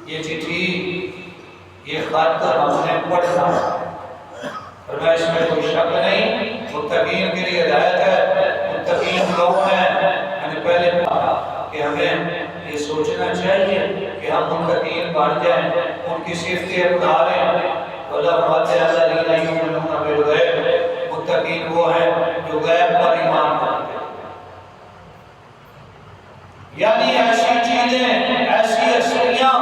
یہ چٹھی یہ خط ہم نے پڑھنا، فرمایا اس میں کوئی شک نہیں، متقین کے لیے ہدایت ہے۔ متقین کون ہیں؟ میں نے پہلے کہا کہ ہمیں یہ سوچنا چاہیے کہ ہم متقین بن جائیں، ان کی صفتیں اپنائیں۔ اللہ فرماتے ہیں الذین یؤمنون بالغیب، متقین وہ ہیں جو غیب پر ایمان رکھتے ہیں، یعنی ایسی چیزیں، ایسی اشیاء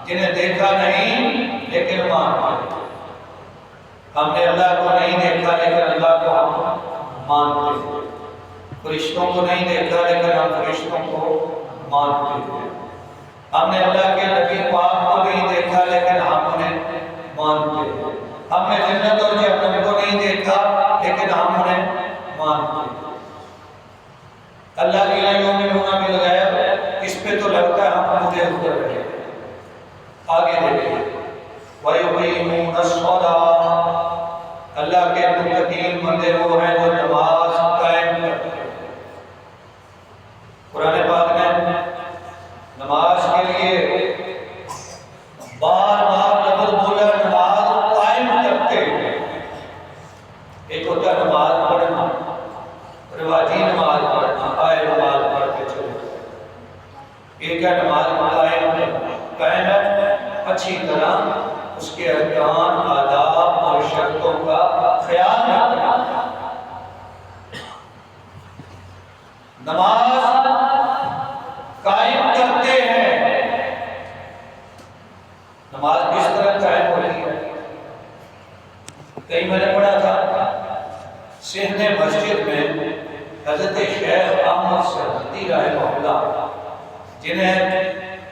جنہیں دیکھا نہیں لیکن مانتے ہیں۔ ہم نے اللہ کو نہیں دیکھا لیکن اللہ کو ہم مانتے ہیں، فرشتوں کو نہیں دیکھا لیکن ہم فرشتوں کو مانتے ہیں، ہم نے اللہ کے نبی پاک کو نہیں دیکھا لیکن ہم انہیں مانتے ہیں، ہم نے جنت اور جہنم کو نہیں دیکھا لیکن ہم انہیں مانتے ہیں۔ الذین یؤمنون بالغیب، اس پہ تو لگتا ہے ہم مجھے اتر رہے ہیں۔ آگے دیکھیں وَيُقِيمُونَ الصَّلَاةَ، اللہ کے متقین بندے وہ ہیں جو نماز قائم کرتے ہیں۔ قرآن پاک نے نماز کے لیے بار بار لفظ بولا نماز قائم کرتے ہیں۔ ایک ہوتا ہے نماز پڑھنا، رواجی نماز پڑھنا، آئے نماز پڑھ کے چلے، ایک ہے نماز قائم ہے اچھی طرح اس کے ارکان، آداب اور شرطوں کا خیال رکھنا۔ نماز قائم کرتے ہیں، نماز کس طرح قائم ہوتی ہے؟ کئی میں نے پڑھا تھا صحن مسجد میں حضرت شیخ احمد سرحدی رحمہ اللہ، جنہیں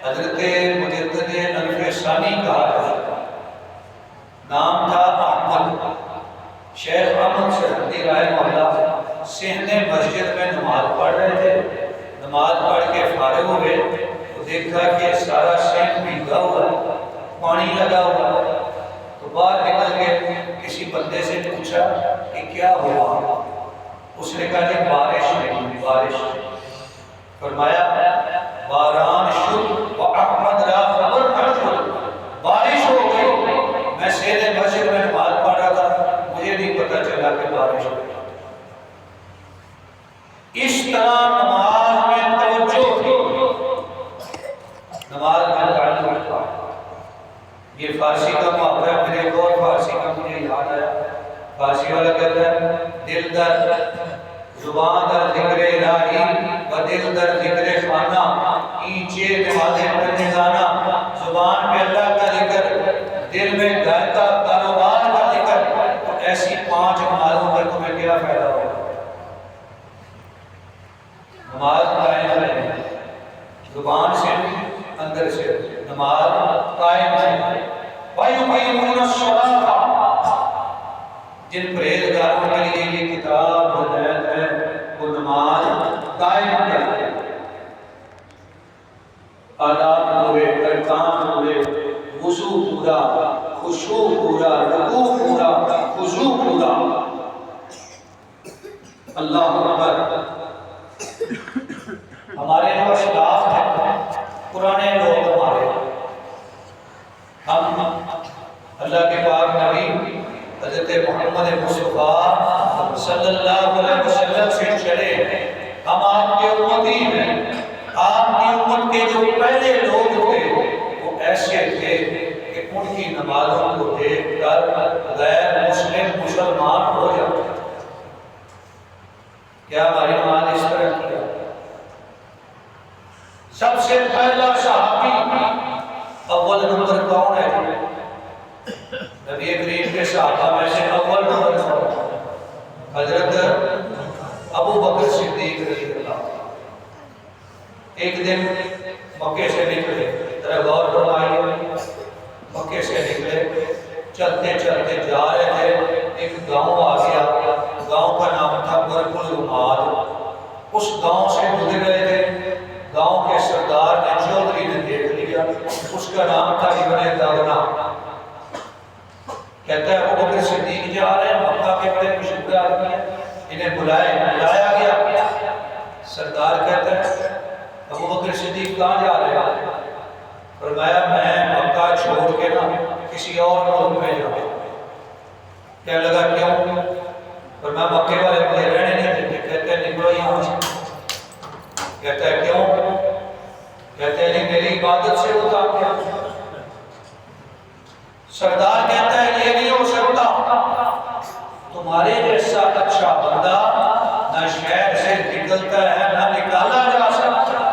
حضرت مجدد الف ثانی کہا جاتا، نام تھا احمد، شیخ احمد سرحدی رحمہ اللہ صحن مسجد میں نماز پڑھ رہے تھے۔ نماز پڑھ کے فارغ ہوئے تو دیکھا کہ سارا صحن بھیگا ہوا ہے، پانی لگا ہوا ہے، تو باہر نکل کے کسی بندے سے پوچھا کہ کیا ہوا؟ اس نے کہا کہ بارش نہیں، بارش۔ فرمایا باران شد و احمد را خبر نہ شد، بارش ہو گئی، میں سیدھے مسجد میں نماز پڑھ رہا تھا، مجھے نہیں پتا چلا کہ بارش ہو گئی۔ اس طرح نماز میں توجہ تھی، نماز میں تعلق تھا۔ یہ فارسی کا محاورہ ہے، میرے اور فارسی کا مجھے یاد آیا، فارسی والا کہتا ہے دل در زبان در ذکر الہی و دل در ذکر خانہ، اینچے نمازیں پڑھنے جانا، زبان پہ اللہ کا ذکر، دل میں گھر کا کاروبار کا ذکر، تو ایسی 5 نمازوں پر تمہیں کیا فائدہ ہوگا؟ نماز قائم ہے، زبان سے اندر سے نماز قائم ہے۔ وَيُقِيمُونَ الصَّلَاةَ، جن پرہیزگاروں کے لیے یہ کتاب ہدایت ہے وہ نماز قائم کرتے ہیں، آداب پورے، ارکان پورے، وضو پورا، خشوع پورا، رکوع پورا، خضوع پورا۔ اللہ اکبر۔ ہمارے جو اسلاف ہیں، پرانے لوگ ہمارے، ہم اللہ کے پاک نبی حضرت محمد مصطفیٰ صلی اللہ علیہ وسلم سے چلے، ہم آپ کے امتی ہیں۔ آپ کی امت کے جو پہلے لوگ تھے وہ ایسے تھے کہ ان کی نمازوں کو دیکھ کر غیر مسلم مسلمان ہو جاتے تھے۔ کیا ہماری نماز اس طرح کی ہے؟ سب سے پہلا صحابی اول نمبر کون ہے؟ نبی کریم کے صحابہ میں سے اول نمبر حضرت ابو بکر صدیق رضی اللہ۔ ایک دن مکے سے نکلے، ذرا غور فرمائیے، مکے سے نکلے، چلتے چلتے جا رہے تھے، ایک گاؤں آ گیا، گاؤں کا نام تھا برق العماد۔ اس گاؤں سے گزر رہے تھے، گاؤں کے سردار نے چودھری نے دیکھ لیا، اس کا نام تھا ابن دغنا۔ کہتا ہے ابو بکر صدیق جا رہے ہیں، مکہ کے بڑے مشہور آدمی ہیں، انہیں بلایا گیا۔ سردار کہتا ہے ابو بکر صدیق کہاں جا رہے ہیں؟ فرمایا میں مکہ چھوڑ کے نا کسی اور ملک میں جاؤں. کہنے لگا کیوں؟ فرمایا مکے والے مجھے رہنے نہیں دیتے. کہتے ہیں نکلو یہاں سے. کہتا ہے کیوں؟ کہتے ہیں میری عبادت سے ہوتا کیا؟ سردار کہتا ہے یہ نہیں ہو سکتا. تمہارے جیسا اچھا بندہ نہ شہر سے نکلتا ہے نہ نکالا جا سکتا.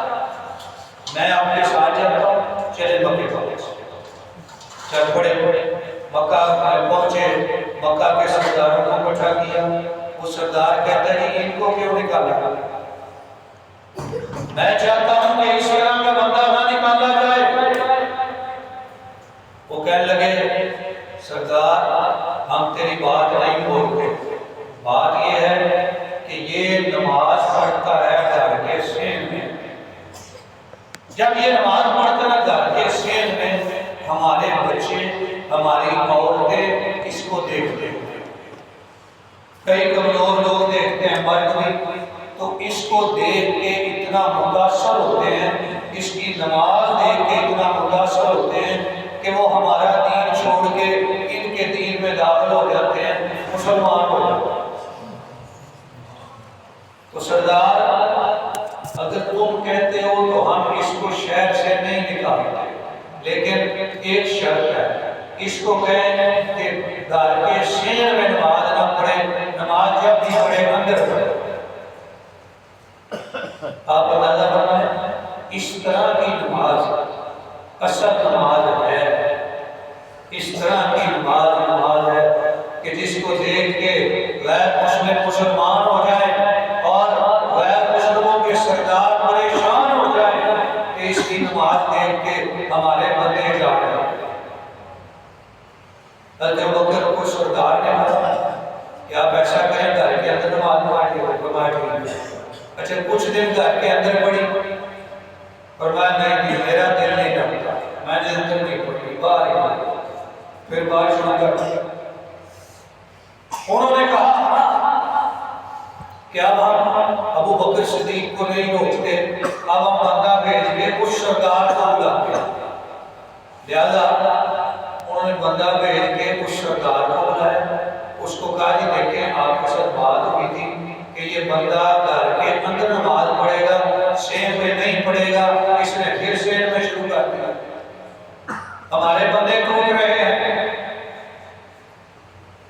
میں آپ کے ساتھ جاتا ہوں. چلے مکے والے چل پڑے. مکہ پہنچے. مکہ کے سرداروں کو اکٹھا کیا. وہ سردار کہتا ہے کہ ان کو کیوں نکالا؟ میں چاہتا ہوں کہ اس طرح کا بندہ نہ نکالا جائے. وہ کہنے لگے سردار ہم تیری بات نہیں بولتے. بات یہ ہے کہ یہ نماز پڑھتا ہے گھر کے سین میں. جب یہ نماز پڑھتا ہے گھر کے سین میں ہمارے بچے ہماری عورتیں اس کو دیکھتے ہیں. کئی کمزور لوگ دیکھتے ہیں مرد بھی تو اس کو دیکھ کے اتنا متاثر ہوتے ہیں. اس کی نماز دیکھ کے اتنا متاثر ہوتے ہیں کہ وہ ہمارا دین چھوڑ کے ان کے دین میں داخل ہو جاتے ہیں, مسلمان ہو جاتے ہیں. تو سردار اگر تم کہتے ہو تو ہم اس کو شہر سے نہیں نکالتے, لیکن ایک شرط ہے. اس کو کہیں کہ گھر کے سین میں نماز نہ پڑھے. نماز جب بھی پڑھے اندر پڑھے. آپ اندازہ فرمائیں اس طرح کی نماز اصل نماز ہے. اس طرح کی نماز ہے کہ جس کو دیکھ کے غیر مسلم مسلمان ہو جائے اور غیر مسلموں کے سردار پریشان ہو جائے کہ اس کی نماز دیکھ کے ہمارے بندے جا رہے ہیں. حضرت ابوبکر کو سردار نے کہا کہ آپ ایسا کریں گھر کے اندر نماز پڑھیں. اچھا کچھ دن گھر کے اندر پڑھی. فرمایا نہیں میرا دل نہیں لگتا, میں نے اندر نہیں پڑھی, باہر ہی. پھر بات شروع کر دی. انہوں نے کہا کہ اب ہم ابو بکر صدیق کو نہیں روکتے, اب ہم بندہ بھیج کے اس سردار کو بلاتے ہیں. لہذا انہوں نے بندہ بھیج کے اس سردار کو بلایا. اس کو کہا جی دیکھیں آپ کے ساتھ بات ہوئی تھی کہ یہ بندہ گھر کے اندر نماز پڑھے گا, سین میں نہیں پڑھے گا. اس نے پھر سین میں شروع کر دیا. ہمارے بندے ٹوٹ رہے ہیں.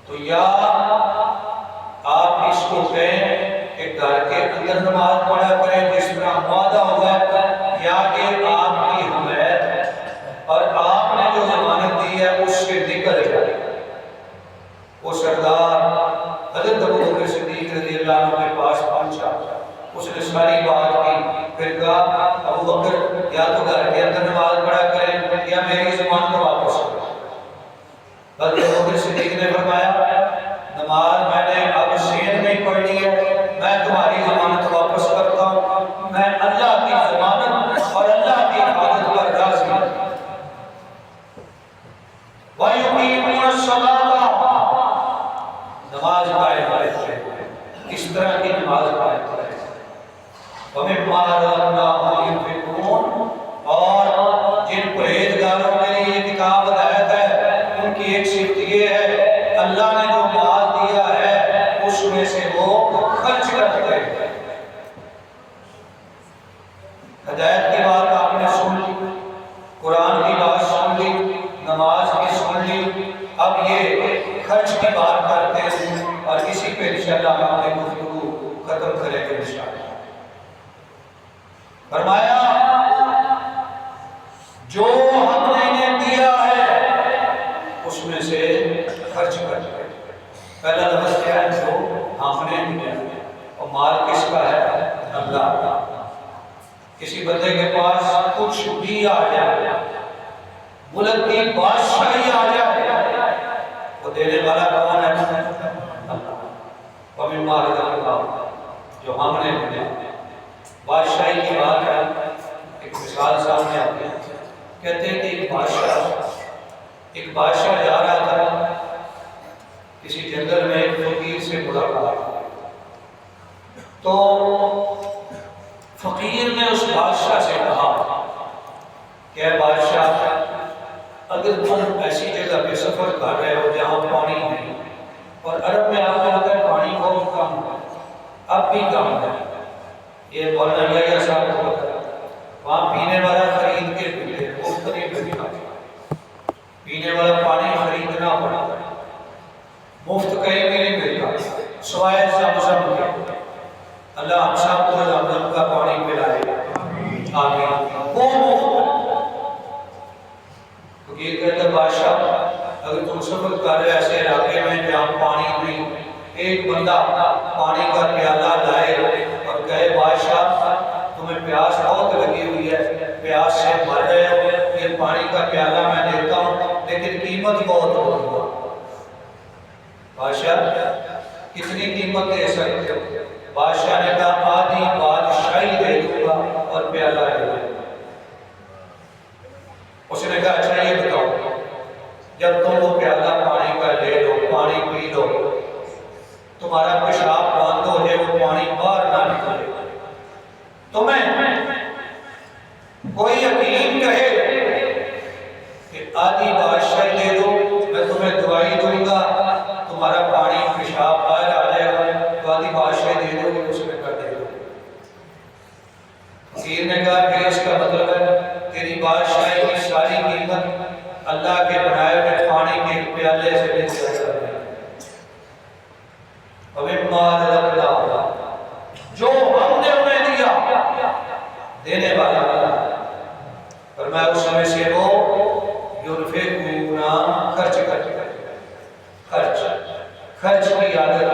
تو یا آپ اس کو کہیں کہ گھر کے اندر نماز پڑھا کریں جس طرح وعدہ ہوا, یا کہ آپ کی حمایت اور آپ نے جو ضمانت دی ہے اس سے نکل جائے. وہ سردار حضرت ابو بکر صدیق رضی اللہ عنہ کے پاس پہنچا. اس نے ساری بات کی. پھر کہا ابو بکر یا تو گھر کے اندر نماز پڑھا کریں یا میری ضمانت واپس کرو. حضرت ابو بکر صدیق نے فرمایا نماز میں نے اب سین میں پڑھنی ہے, میں تمہاری ضمانت واپس کرتا ہوں. میں اللہ کی ضمانت اور اللہ کی حفاظت پر راضی ہوں. وَيُقِيمُونَ الصَّلَاةَ, نماز قائم رکھتے ہیں. اس طرح کی نماز قائم کریں. وَمِمَّا رَزَقْنَاهُمْ يُنْفِقُونَ, اور جن پرہیزگاروں کے لیے یہ کتاب ہدایت ہے ان کی ایک صفت یہ ہے اللہ نے جو مال دیا ہے اس میں سے وہ خرچ کرتے ہیں. ہدایت کی بات آپ نے سن لی, قرآن کی بات سن لی, نماز کی سن لی. اب یہ خرچ کی بات کرتے ہیں اور اسی پہ انشاءاللہ ہم اپنی گفتگو ختم کریں گے انشاءاللہ. فرمایا جو ہم نے انہیں دیا ہے اس میں سے خرچ کرتے. پہلا لفظ کیا ہے جو ہم نے دیا, اور مال کس کا ہے؟ اللہ کا. کسی بندے کے پاس کچھ بھی آ جائے, ملک کی بادشاہی آ جائے, وہ دینے والا کون ہے؟ اللہ. وَمِمَّا رَزَقْنَاهُمْ, جو ہم نے دیا. بادشاہی کی بات ہے. ایک مثال سامنے آتی ہے. کہتے ہیں کہ ایک بادشاہ جا رہا تھا کسی جنگل میں ایک فقیر سے ملاقات. تو فقیر نے اس بادشاہ سے کہا کہ اے بادشاہ اگر تم ایسی جگہ پہ سفر کر رہے ہو جہاں پانی نہیں، اور عرب میں آپ کو پتہ ہے پانی بہت کم ہے، اب بھی کم ہے، یہ مولانا یحییٰ صاحب کو پتہ ہے، وہاں پینے والا خرید کے پیتے ہیں، مفت نہیں ملتا، پینے والا پانی خریدنا پڑتا ہے، مفت کہیں بھی نہیں ملتا سوائے زمزم کے۔ اللہ ہم سب کو زمزم کا پانی پلائے، آمین۔ وہ مفت تو یہ کہتا ہے بادشاہ اگر تم سفر کر رہے ایسے علاقے میں جہاں پانی نہیں، ایک بندہ پانی کا پیالہ لائے اور کہے بادشاہ تمہیں پیاس بہت لگی ہوئی ہے، پیاس سے مر رہے ہو، یہ پانی کا پیالہ میں دیتا ہوں لیکن قیمت بہت ہوگا۔ بادشاہ کتنی قیمت دے سکتے ہو؟ بادشاہ نے کہا آدھی بادشاہی دے دوں گا اور پیالہ دے دوں گا۔ اس نے کہا اچھا یہ بتاؤ جب تم وہ پیالہ پانی کا لے لو، پانی پی لو، تمہارا پیشاب بند ہو جائے، وہ پانی باہر نہ نکلے، تمہیں کوئی حکیم کہے کہ آدھی بادشاہی دے دو میں تمہیں دوائی دوں گا تمہارا پانی پیشاب باہر آ جائے گا، تو آدھی بادشاہی دے دو گے؟ اس نے کہا دے دو۔ حکیم نے کہا کہ اس کا مطلب ہے تیری بادشاہی کی ساری قیمت اللہ کے بنائے ہوئے پانی کے پیالے سے بھی زیادہ ہے۔ جو ہم نے انہیں دیا دینے والا فرمایا اس میں سے وہ ينفقون خرچ کی عادت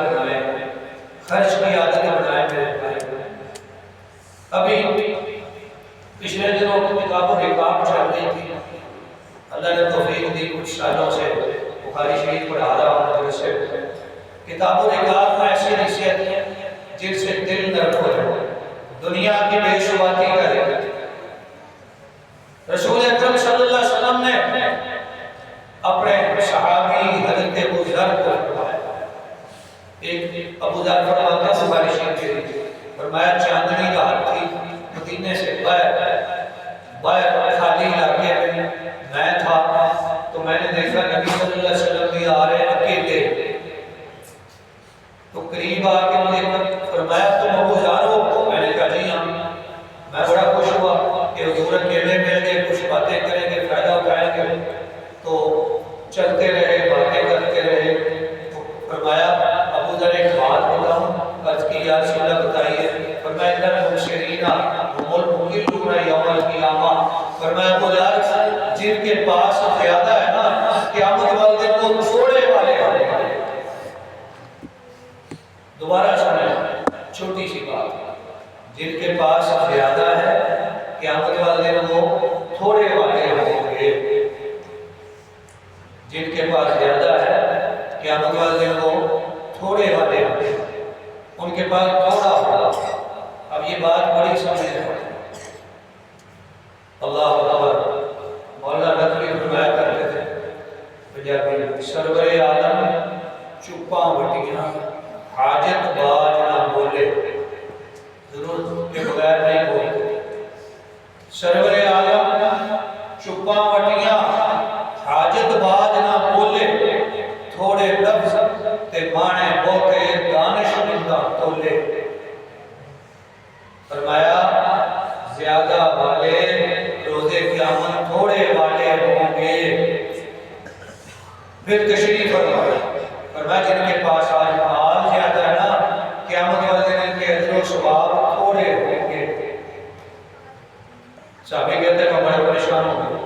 بنائے، خرچ کی عادت بنائے میرے بھائی۔ ابھی پچھلے دنوں کی کتاب و رکاب چل رہی تھی، اللہ نے توفیق دی کچھ سالوں سے بخاری شریف پڑھا رہا ہوں مدرسے میں۔ کتاب و رکاب میں ایسی نصیحت جن سے دل نرم ہو جائے، دنیا کی بے شباتی کرے۔ رسول اکرم صلی اللہ علیہ وسلم نے اپنے صحابی حضرت ابو ذر کو فرمایا، ایک ابو ذر فرماتا ہے بخاری شریف کے، فرمایا چاندنی رات تھی، مدینے سے باہر خالی علاقے میں تھا، تو میں نے دیکھا نبی صلی اللہ علیہ وسلم بھی آ رہے ہیں اکیلے، تو قریب آ کے مجھے فرمایا تم ابو ذر ہو؟ میں نے کہا جی ہاں۔ میں بڑا خوش ہوا کہ حضور اکیلے مل گئے، کچھ باتیں کریں گے، فائدہ اٹھائیں گے، تو چلتے رہے، باتیں کرتے رہے۔ تو فرمایا ابو ذر ایک بات بتاؤں؟ عرض کی یا رسول اللہ بتائیے۔ فرمایا ان المبشرین هم المقلون یوم القیامہ، فرمایا ابو ذر جن کے پاس زیادہ ہے نا قیامت والے دن کو چھوڑے والے ہیں۔ دوبارہ سنیں، چھوٹی سی بات، جن کے پاس زیادہ ہے قیامت والے دن وہ تھوڑے والے ہوں گے، جن کے پاس زیادہ ہے قیامت والے دن وہ تھوڑے والے ہوں گے، ان کے پاس تھوڑا ہوگا۔ اب یہ بات بڑی سمجھنے والی، اللہ اکبر۔ مولانا ندوی فرمایا کرتے تھے پنجابی، سرور عالم چپاں وٹیاں حاجت باز نہ بولے، ضرورت کے بغیر نہیں بولتے۔ سرور عالم چپاں وٹیاں حاجت باز نہ بولے، تھوڑے لفظ تے مانے بہتے دانش مندہ تولے۔ فرمایا زیادہ والے روزے قیامت تھوڑے والے ہوں گے۔ پھر تشریف فرمایا جن کے پاس آج مال زیادہ ہے نا قیامت والے دن کے اجر و ثواب تھوڑے ہوں گے۔ صحابی کہتے ہیں میں بڑے پریشان ہوں گے۔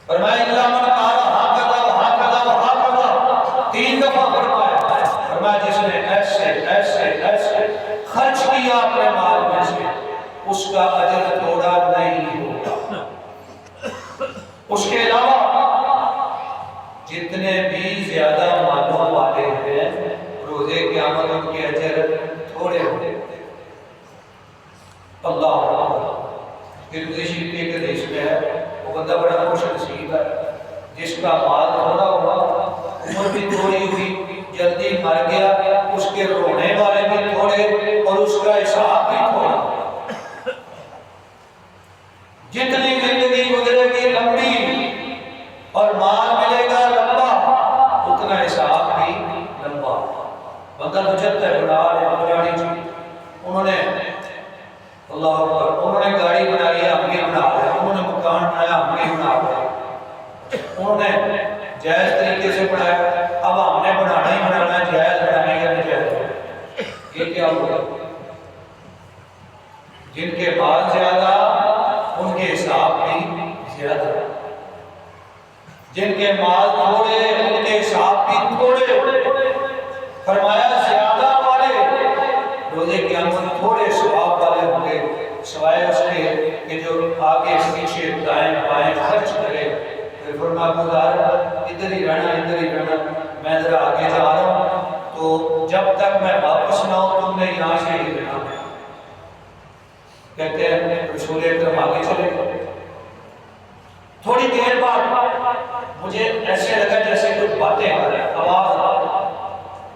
فرمایا اللہ من قال ہاکذا وہاکذا وہاکذا، 3 دفعہ فرمایا۔ فرمایا جس نے ایسے ایسے ایسے خرچ کیا اپنے مال میں سے اس کا اجر تھوڑا نہیں ہوگا۔ اس کے علاوہ جتنے بھی زیادہ مالوں والے ہیں روزے قیامت ان کے اجر تھوڑے ہوتے ہیں۔ اللہ اکبر۔ ترمذی شریف کے ایک حدیث میں ہے وہ بندہ بڑا خوش نصیب ہے جس کا مال تھوڑا ہوا، عمر بھی تھوڑی ہوئی، جلدی مر گیا، اس کے رونے والے بھی تھوڑے اور اس کا حساب بھی تھوڑا۔ جتنی زندگی گزرے گی لمبی اور مال ملے گا لمبا، اتنا حساب بھی لمبا۔ بندہ بچتا ہے بنا رہے گاڑی چیز، انہوں نے اللہ اکبر، انہوں نے گاڑی بنائی ہے ہم بھی بنا رہے ہیں، انہوں نے مکان بنایا ہم بھی بنا رہے ہیں، انہوں نے جائز طریقے سے بنایا، اب ہم نے بنانا ہی بنانا، جائز بنائیں گے ناجائز، یہ کیا ہوگا؟ جن کے مال زیادہ ان کے حساب بھی زیادہ، جن کے مال تھوڑے ان کے حساب بھی تھوڑے۔ فرمایا زیادہ والے روزے قیامت تھوڑے ثواب والے ہوں گے، سوائے اس کے کہ جو آگے پیچھے دائیں بائیں خرچ کرے۔ پھر فرمایا گزار ادھر ہی رہنا، میں ذرا آگے جا رہا ہوں، تو جب تک میں واپس نہ ہوں تم نے یہاں سے ہی رہنا ہے۔ کہتے ہیں رسول اکرم آگے چلے گئے، تھوڑی دیر بعد مجھے ایسے لگا جیسے کوئی باتیں کر رہے ہیں، آواز آ رہی۔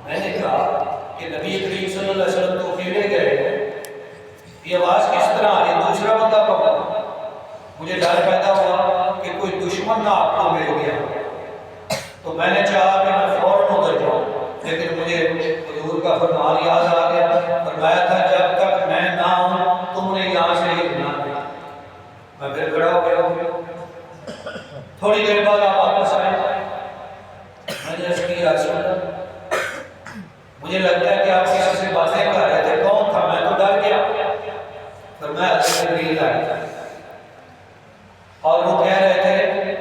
میں نے کہا کہ نبی کریم صلی اللہ علیہ وسلم تو اکیلے گئے، یہ آواز کس طرح آ رہی؟ دوسرا بندہ کون؟ مجھے ڈر پیدا ہوا کہ کوئی دشمن نہ آپ کو مل گیا، تو میں نے چاہا کہ میں فوراً ادھر جاؤں، لیکن مجھے حضور کا فرمان یاد آ گیا، فرمایا تھا جب تک میں نہ ہوں تم نے یہاں سے ہی رہنا ہے۔ میں پھر کھڑا ہو گیا، تھوڑی دیر بعد آپ واپس آئے، میں نے اس کی رسول اللہ، مجھے لگتا ہے کہ آپ کسی سے باتیں کر رہے تھے، کون تھا؟ میں تو ڈر گیا۔ فرمایا حضرت جبریل آئے اور وہ کہہ رہے تھے،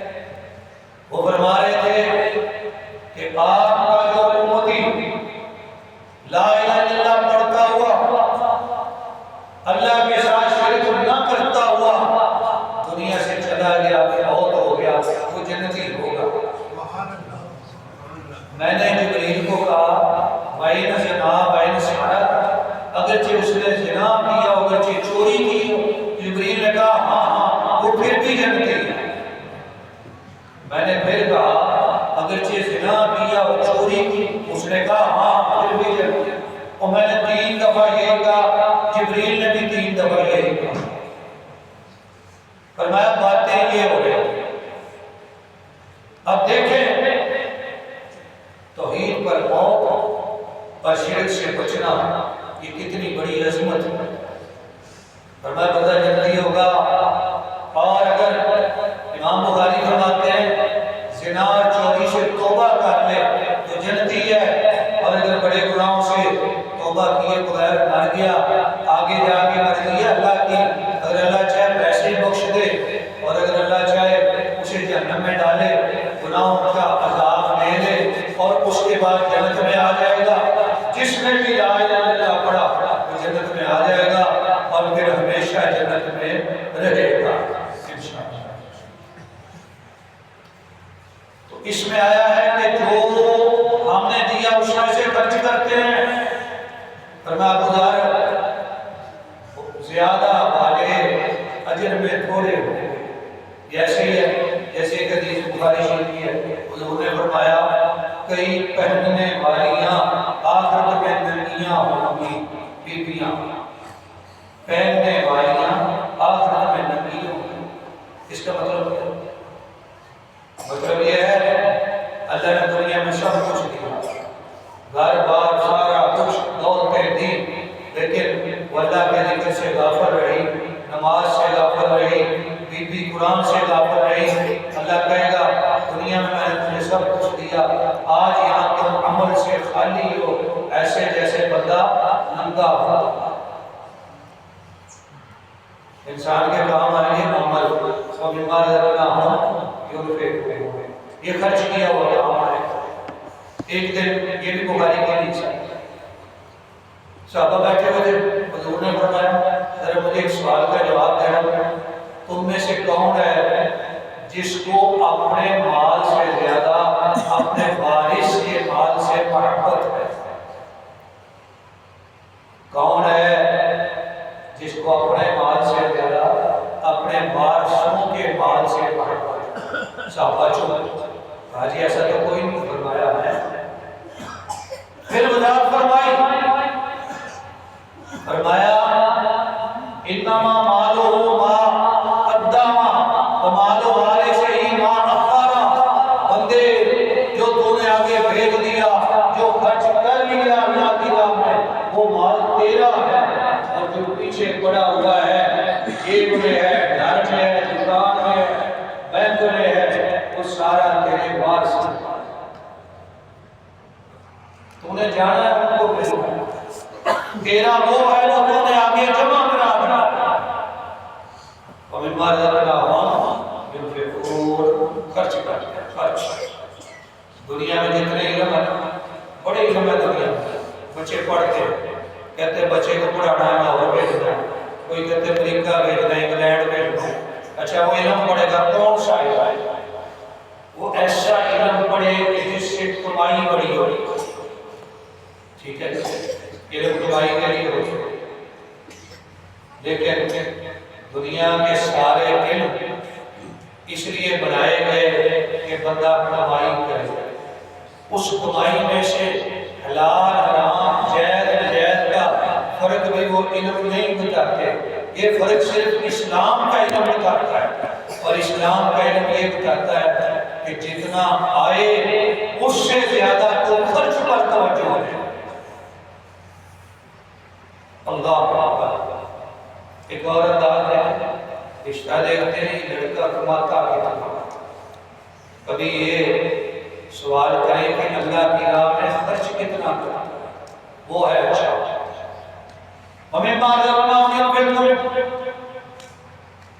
وہ فرما رہے تھے کہ آپ کا جو امتی لا الہ الا اللہ پڑھتا ہوا، اللہ کے ساتھ شرک نہ کرتا ہوا دنیا سے چلا گیا، فوت ہو گیا، وہ جنتی ہوگا۔ میں نے جبریل کو کہا بین زنا بین سارت، اگرچہ اس نے زنا کیا، اگرچہ چوری کی، جبریل نے کہا ہاں وہ پھر بھی جنتی ہے۔ میں نے پھر کہا اگرچہ زنا کیا اور چوری کی، اس نے کہا ہاں پھر بھی جنتی ہے۔ اور میں نے 3 دفعہ یہ کہا، جبریل نے بھی 3 دفعہ یہی کہا۔ فرمایا باتیں یہ ہو رہی۔ اب دیکھیں توحید پر موت اور شرک سے بچنا یہ کتنی بڑی عظمت ہے۔ فرمایا بندہ جنتی ہوگا۔ اور اگر امام بخاری فرماتے ہیں زنا اور چوری سے توبہ کر لے تو جنتی ہے، اور اگر بڑے گناہوں سے توبہ کیے بغیر مر گیا، آگے جا کے مرضی ہے اللہ کی، اگر اللہ چاہے پیسے بخش دے اور اگر اللہ چاہے اسے جہنم میں ڈالے، گناہوں کا عذاب لے لے اور اس کے بعد جنت میں آ جائے گا۔ جس نے بھی لا الہ الا اللہ پڑھا وہ جنت میں آ جائے گا اور پھر ہمیشہ جنت میں رہے گا انشاءاللہ۔ تو اس میں آیا ہے کہ جو ہم نے دیا اس میں سے خرچ کرتے ہیں۔ فرمایا گزار زیادہ والے اجر میں تھوڑے ہوئے، ایسے ہی ہے جیسے کہ حدیث بخاری شریف کی ہے، حضور نے فرمایا کئی پہننے والیاں آخرت میں ننگیاں ہوں گی، بیویاں پہننے والیاں آخرت میں ننگی ہوں گی۔ اس کا مطلب یہ ہے اللہ نے دنیا میں سب کچھ دیا، گھر بار سارا کچھ، دولتیں دی، لیکن وہ اللہ کے ذکر سے غافل رہی، نماز سے غافل رہی، بی بی قرآن سے غافل رہی۔ اللہ کہے گا دنیا میں نے تمہیں سب کچھ دیا، آج یہاں تم عمل سے خالی ہو، ایسے جیسے بندہ ننگا ہو۔ انسان کے کام آئے عمل، سب بیمار رکھنا ہوں یہ خرچ کیا ہوا کام آئے۔ ایک دن یہ بھی بخاری کے لیے صحابہ بیٹھے ہوئے تھے، حضور نے فرمایا ذرا مجھے ایک سوال کا جواب دینا، تم میں سے کون ہے جس کو اپنے مال سے زیادہ اپنے وارث کے مال سے محبت ہے؟ کون ہے جس کو اپنے مال سے زیادہ اپنے وارثوں کے مال سے محبت ہے؟ صحابہ چپ، حاجی ایسا تو کوئی نہیں فرمایا ہے۔ پھر وضاحت فرمائی، فرمایا انما مالہ ما قدما ومال وارثہ ما اخرا، رزقناهم ينفقون، خرچ کرتے ہیں، خرچ۔ دنیا میں جتنے علم ہیں، بڑے علم ہے دنیا میں، بچے پڑھتے ہیں، کہتے ہیں بچے کو پڑھانا ہے لاہور بھیجنا ہے، کوئی کہتے ہیں امریکہ بھیجنا ہے، انگلینڈ بھیجنا ہے۔ اچھا وہ علم پڑھے گا کون سا علم؟ وہ ایسا علم پڑھے کہ جس سے کمائی بڑی ہو، ٹھیک ہے، علم کمائی کے لیے ہو۔ لیکن دنیا کے سارے علم اس لیے بنائے گئے کہ بندہ کمائی کرے، اس کمائی میں سے حلال حرام جائز ناجائز کا فرق بھی وہ علم نہیں بتاتے۔ یہ فرق صرف اسلام کا علم بتاتا ہے، اور اسلام کا علم یہ بتاتا ہے کہ جتنا آئے اس سے زیادہ تو خرچ پر توجہ ہے۔ اللہ اکبر۔ ایک اور انداز ہے، رشتہ دیکھتے ہیں لڑکا کماتا کتنا، کبھی یہ سوال کریں کہ اللہ کی راہ میں خرچ کتنا کرتا، وہ ہے اچھا۔ ہمیں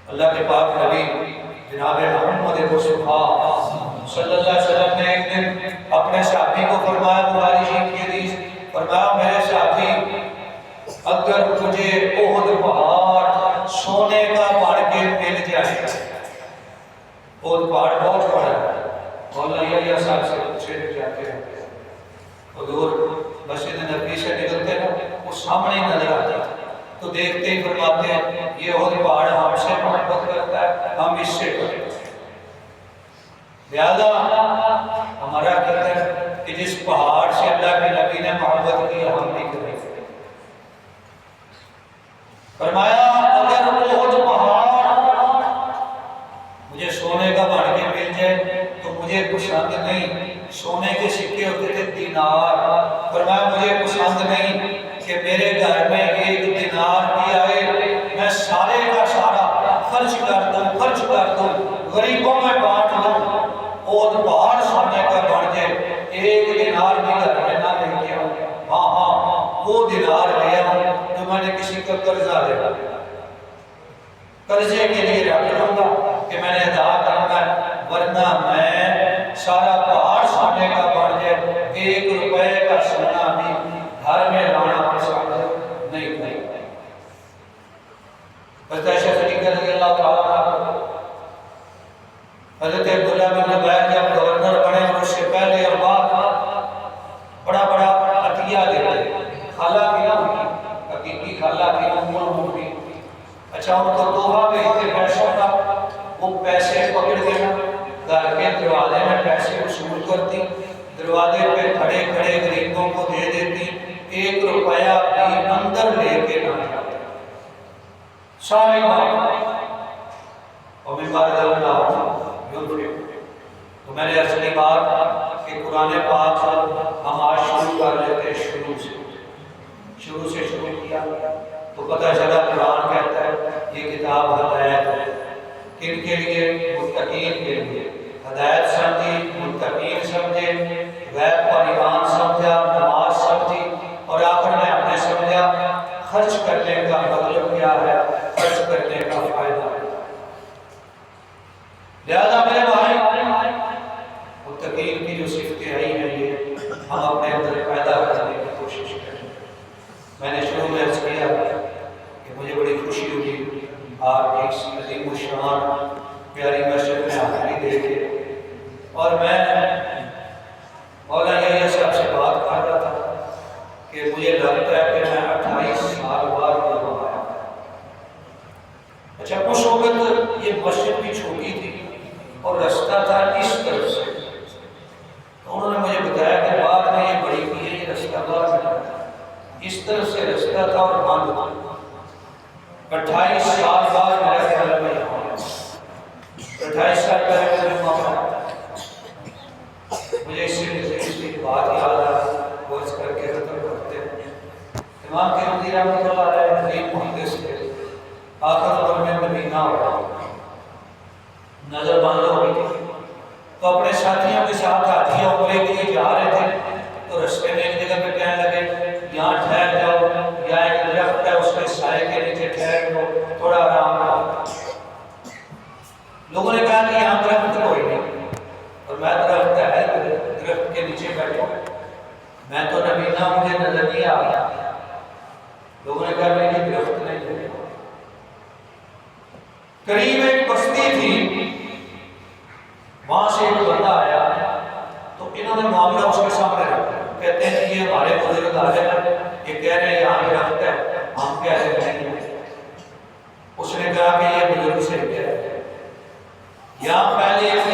اللہ کے پاک نبی جناب محمد مصطفیٰ صلی اللہ علیہ وسلم نے ایک دن اپنے صحابی کو فرمایا، بخاری شریف کی حدیث، فرمایا میرے صحابی اگر مجھے احد پہاڑ سونے کا بڑھ کے مل جائے، احد پہاڑ بہت بڑا ہے، مولانا یہ صاحب سے پوچھے جاتے ہیں، حضور مسجد نبوی سے نکلتے ہیں وہ سامنے نظر آتا ہے تو دیکھتے ہی فرماتے ہیں یہ احد پہاڑ ہم سے محبت کرتا ہے، ہم اس سے کرتے ہیں۔ لہذا ہمارا کہتا ہے کہ جس پہاڑ سے اللہ کے نبی نے محبت کی ہم بھی کریں۔ فرمایا اگر احد پہاڑ مجھے سونے کا بن کے مل جائے تو مجھے پسند نہیں، سونے کے سکے ہوتے تھے دینار، فرمایا مجھے پسند نہیں کہ میرے گھر میں ایک دینار بھی آئے میں سارے کا سارا خرچ کر دوں غریبوں میں بانٹ دوں، احد پہاڑ سونے کا بن جائے ایک دینار بھی گھر میں نہ لے کے آؤں، ہاں وہ دینار لے آؤں جو میں نے کسی کا قرضہ دے رہا، قرضے کے لیے رکھ لوں گا کہ میں نے ادا کرنا ہے، ورنہ میں سارا پہاڑ سونے کا بن جائے ایک روپے کا سونا بھی گھر میں لانا پسند نہیں کرتا۔ حضرت عائشہ صدیقہ رضی اللہ تعالیٰ عنہ، حضرت عبداللہ بن زبیر جب گورنر بنے اور اس سے پہلے اور بعد بڑا بڑا عطیہ دیتے، خالہ کی حقیقی خالہ کی عمر، اچھا ان کو تحفہ بھیجتے پیسوں کا، وہ پیسے پکڑ کے گھر کے دروازے میں پیسے وصول کرتی، دروازے پہ کھڑے کھڑے غریبوں کو دے دیتی، ایک روپیہ بھی اندر لے کے نہ جاتے سارے بات۔ اور میں بات اللہ تو میں نے اصلی بات کہ قرآن پاک ہم آج شروع کر لیتے شروع سے شروع کیا تو پتہ چلا قرآن کہتا ہے یہ کتاب ہدایت ہے، کن کے لیے؟ متقین کے لیے۔ ہدایت سمجھی، متقین سمجھے، غیب اور ایمان سمجھا، نماز سمجھی، اور آخر میں ہم نے سمجھا خرچ کرنے کا مطلب کیا ہے، خرچ کرنے کا فائدہ ہے۔ لہذا میرے بھائی متقین کی جو صفتیں آئی ہیں یہ ہم اپنے اندر پیدا کرنے کی کوشش کریں۔ میں نے شروع میں عرض کیا کہ مجھے بڑی خوشی ہوئی آپ کی اس عظیم الشان پیاری مسجد میں حاضری دے کے، اور میں مولانا یحییٰ صاحب سے بات کر رہا تھا کہ مجھے لگتا ہے کہ میں 28 سال بعد یہاں آیا۔ اچھا اس وقت یہ مسجد بھی چھوٹی تھی اور رستہ تھا اس طرف سے، تو انہوں نے مجھے بتایا کہ بعد میں یہ بڑی کی ہے، یہ رستہ بعد میں اس طرف سے رستہ تھا اور بند تھا۔ 28 سال بعد میرا خیال میں یہاں 28 سال پہلے مجھے موقع مجھے اس سے بات یاد آ وہ اس کر کے ختم کرتے ہیں۔ امام کے مدیر رحمۃ اللہ علیہ عظیم محدث تھے، آخر دور میں مدینہ ہوا، نظر بند ہو گئی تھی، تو اپنے ساتھیوں کے ساتھ حاجی عمرے کے لیے جا رہے تھے، تو رستے میں ایک جگہ پہ کہنے لگے یہاں ٹھہر جاؤ، یہاں ایک درخت ہے اس کے سائے کے نیچے ٹھہر جاؤ، تھوڑا آرام کرو۔ لوگوں نے کہا کہ یہاں درخت کوئی نہیں، اور میں درخت ہے، درخت کے نیچے بیٹھا، میں تو نبینا، مجھے نظر نہیں آ رہا۔ لوگوں نے کہا نہیں، درخت نہیں ہے۔ قریب ایک بستی تھی، وہاں سے ایک بندہ آیا، تو انہوں نے معاملہ اس کے سامنے رکھا، کہتے ہیں کہ یہ ہمارے بزرگ آ رہے ہیں، یہ کہہ رہے ہیں یہاں درخت ہے، ہم کہہ رہے ہیں نہیں۔ اس نے کہا کہ یہ بزرگ سے کہہ رہے ہیں، یہاں پہلے ایک